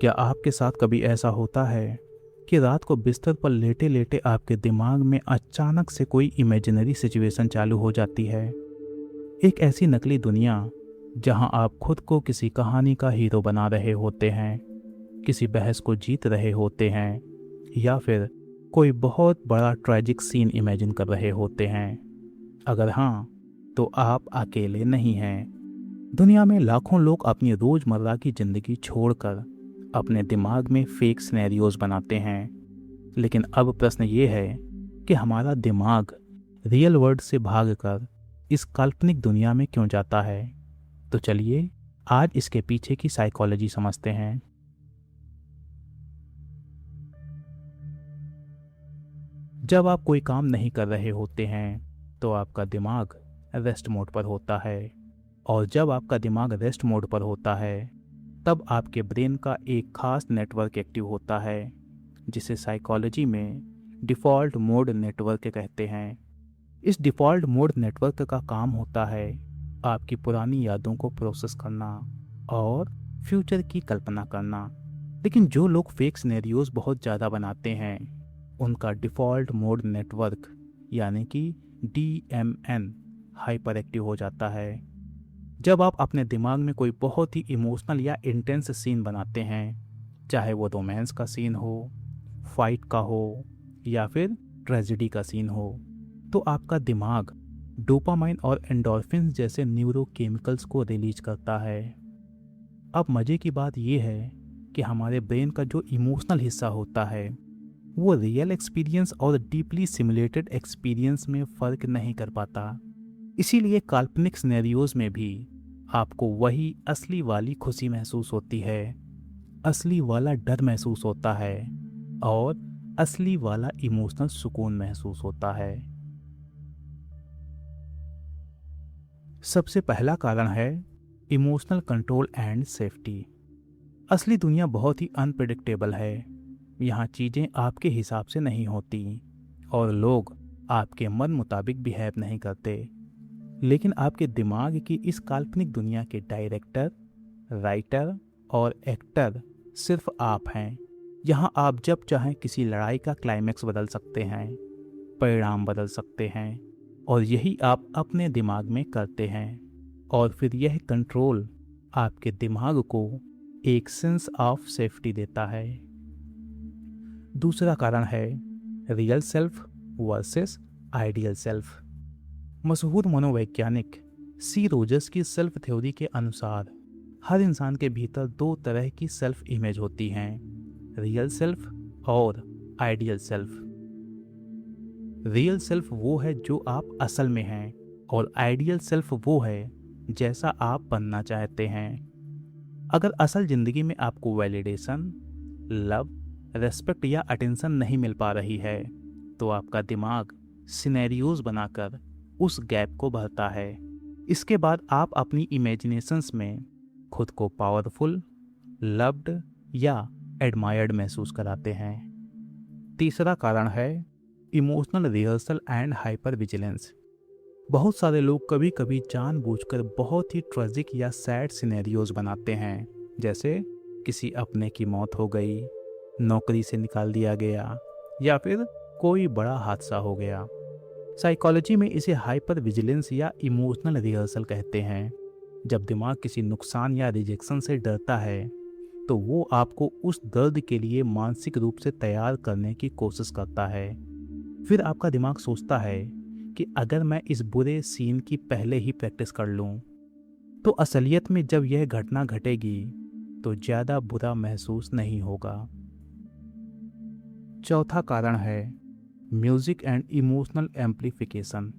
क्या आपके साथ कभी ऐसा होता है कि रात को बिस्तर पर लेटे लेटे आपके दिमाग में अचानक से कोई इमेजिनरी सिचुएशन चालू हो जाती है? एक ऐसी नकली दुनिया जहां आप खुद को किसी कहानी का हीरो बना रहे होते हैं, किसी बहस को जीत रहे होते हैं, या फिर कोई बहुत बड़ा ट्रेजिक सीन इमेजिन कर रहे होते हैं। अगर हाँ, तो आप अकेले नहीं हैं। दुनिया में लाखों लोग अपनी रोजमर्रा की जिंदगी छोड़कर अपने दिमाग में फेक सिनेरियोज बनाते हैं। लेकिन अब प्रश्न ये है कि हमारा दिमाग रियल वर्ल्ड से भागकर इस काल्पनिक दुनिया में क्यों जाता है? तो चलिए आज इसके पीछे की साइकोलॉजी समझते हैं। जब आप कोई काम नहीं कर रहे होते हैं तो आपका दिमाग रेस्ट मोड पर होता है, और जब आपका दिमाग रेस्ट मोड पर होता है तब आपके ब्रेन का एक खास नेटवर्क एक्टिव होता है जिसे साइकोलॉजी में डिफ़ॉल्ट मोड नेटवर्क कहते हैं। इस डिफ़ॉल्ट मोड नेटवर्क का काम होता है आपकी पुरानी यादों को प्रोसेस करना और फ्यूचर की कल्पना करना। लेकिन जो लोग फेक सिनेरियोज बहुत ज़्यादा बनाते हैं उनका डिफ़ॉल्ट मोड नेटवर्क यानी कि DMN हाइपर एक्टिव हो जाता है। जब आप अपने दिमाग में कोई बहुत ही इमोशनल या इंटेंस सीन बनाते हैं, चाहे वो रोमांस का सीन हो, फाइट का हो, या फिर ट्रेजेडी का सीन हो, तो आपका दिमाग डोपामाइन और एंडोर्फिन जैसे न्यूरोकेमिकल्स को रिलीज करता है। अब मज़े की बात यह है कि हमारे ब्रेन का जो इमोशनल हिस्सा होता है वो रियल एक्सपीरियंस और डीपली सिमुलेटेड एक्सपीरियंस में फ़र्क नहीं कर पाता। इसीलिए काल्पनिक सिनेरियोज में भी आपको वही असली वाली खुशी महसूस होती है, असली वाला डर महसूस होता है और असली वाला इमोशनल सुकून महसूस होता है। सबसे पहला कारण है इमोशनल कंट्रोल एंड सेफ्टी। असली दुनिया बहुत ही अनप्रिडिक्टेबल है। यहाँ चीज़ें आपके हिसाब से नहीं होती और लोग आपके मन मुताबिक बिहेव नहीं करते। लेकिन आपके दिमाग की इस काल्पनिक दुनिया के डायरेक्टर, राइटर और एक्टर सिर्फ आप हैं। यहाँ आप जब चाहें किसी लड़ाई का क्लाइमैक्स बदल सकते हैं, परिणाम बदल सकते हैं, और यही आप अपने दिमाग में करते हैं। और फिर यह कंट्रोल आपके दिमाग को एक सेंस ऑफ सेफ्टी देता है। दूसरा कारण है real self versus ideal self. मशहूर मनोवैज्ञानिक सी रोजर्स की सेल्फ थ्योरी के अनुसार हर इंसान के भीतर दो तरह की सेल्फ इमेज होती हैं, रियल सेल्फ और आइडियल सेल्फ। रियल सेल्फ वो है जो आप असल में हैं, और आइडियल सेल्फ वो है जैसा आप बनना चाहते हैं। अगर असल ज़िंदगी में आपको वैलिडेशन, लव, रेस्पेक्ट या अटेंशन नहीं मिल पा रही है तो आपका दिमाग सिनेरियोज बनाकर उस गैप को भरता है। इसके बाद आप अपनी इमेजिनेशंस में खुद को पावरफुल, लव्ड या एडमायर्ड महसूस कराते हैं। तीसरा कारण है emotional rehearsal and hyper vigilance. बहुत सारे लोग कभी कभी जानबूझकर बहुत ही ट्रेजिक या सैड सिनेरियोज बनाते हैं, जैसे किसी अपने की मौत हो गई, नौकरी से निकाल दिया गया, या फिर कोई बड़ा हादसा हो गया। साइकोलॉजी में इसे हाइपर विजिलेंस या इमोशनल रिहर्सल कहते हैं। जब दिमाग किसी नुकसान या रिजेक्शन से डरता है तो वो आपको उस दर्द के लिए मानसिक रूप से तैयार करने की कोशिश करता है। फिर आपका दिमाग सोचता है कि अगर मैं इस बुरे सीन की पहले ही प्रैक्टिस कर लूँ तो असलियत में जब यह घटना घटेगी तो ज़्यादा बुरा महसूस नहीं होगा। चौथा कारण है music and emotional amplification.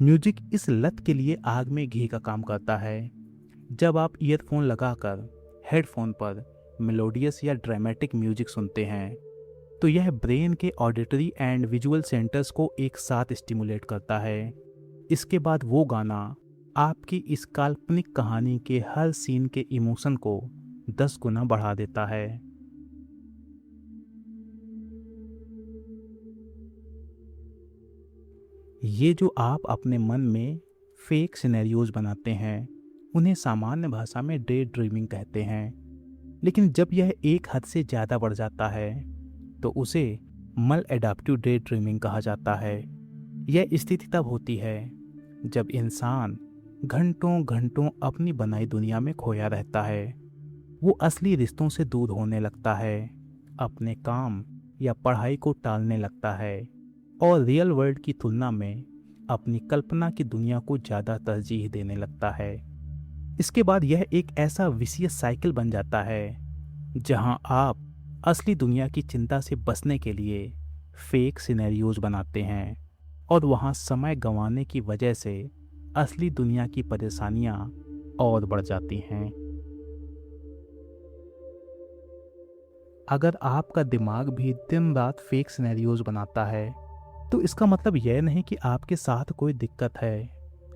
Music इस लत के लिए आग में घी का काम करता है। जब आप ईयरफोन लगाकर हेडफोन पर मेलोडियस या ड्रामेटिक म्यूजिक सुनते हैं तो यह ब्रेन के ऑडिटरी एंड विजुअल सेंटर्स को एक साथ स्टिमुलेट करता है। इसके बाद वो गाना आपकी इस काल्पनिक कहानी के हर सीन के इमोशन को 10 गुना बढ़ा देता है। ये जो आप अपने मन में फेक सिनेरियोज बनाते हैं उन्हें सामान्य भाषा में डे ड्रीमिंग कहते हैं। लेकिन जब यह एक हद से ज़्यादा बढ़ जाता है तो उसे मल एडाप्टिव डे ड्रीमिंग कहा जाता है। यह स्थिति तब होती है जब इंसान घंटों घंटों अपनी बनाई दुनिया में खोया रहता है। वो असली रिश्तों से दूर होने लगता है, अपने काम या पढ़ाई को टालने लगता है और रियल वर्ल्ड की तुलना में अपनी कल्पना की दुनिया को ज़्यादा तरजीह देने लगता है। इसके बाद यह एक ऐसा विशियस साइकिल बन जाता है जहां आप असली दुनिया की चिंता से बचने के लिए फेक सिनेरियोज बनाते हैं और वहां समय गंवाने की वजह से असली दुनिया की परेशानियां और बढ़ जाती हैं। अगर आपका दिमाग भी दिन रात फेक सिनेरियोज बनाता है तो इसका मतलब यह नहीं कि आपके साथ कोई दिक्कत है,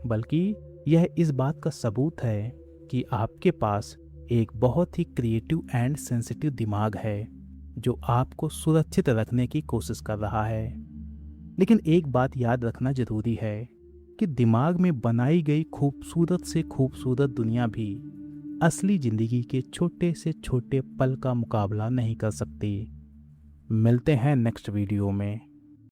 बल्कि यह इस बात का सबूत है कि आपके पास एक बहुत ही क्रिएटिव एंड सेंसिटिव दिमाग है जो आपको सुरक्षित रखने की कोशिश कर रहा है। लेकिन एक बात याद रखना जरूरी है कि दिमाग में बनाई गई खूबसूरत से खूबसूरत दुनिया भी असली जिंदगी के छोटे से छोटे पल का मुकाबला नहीं कर सकती। मिलते हैं नेक्स्ट वीडियो में।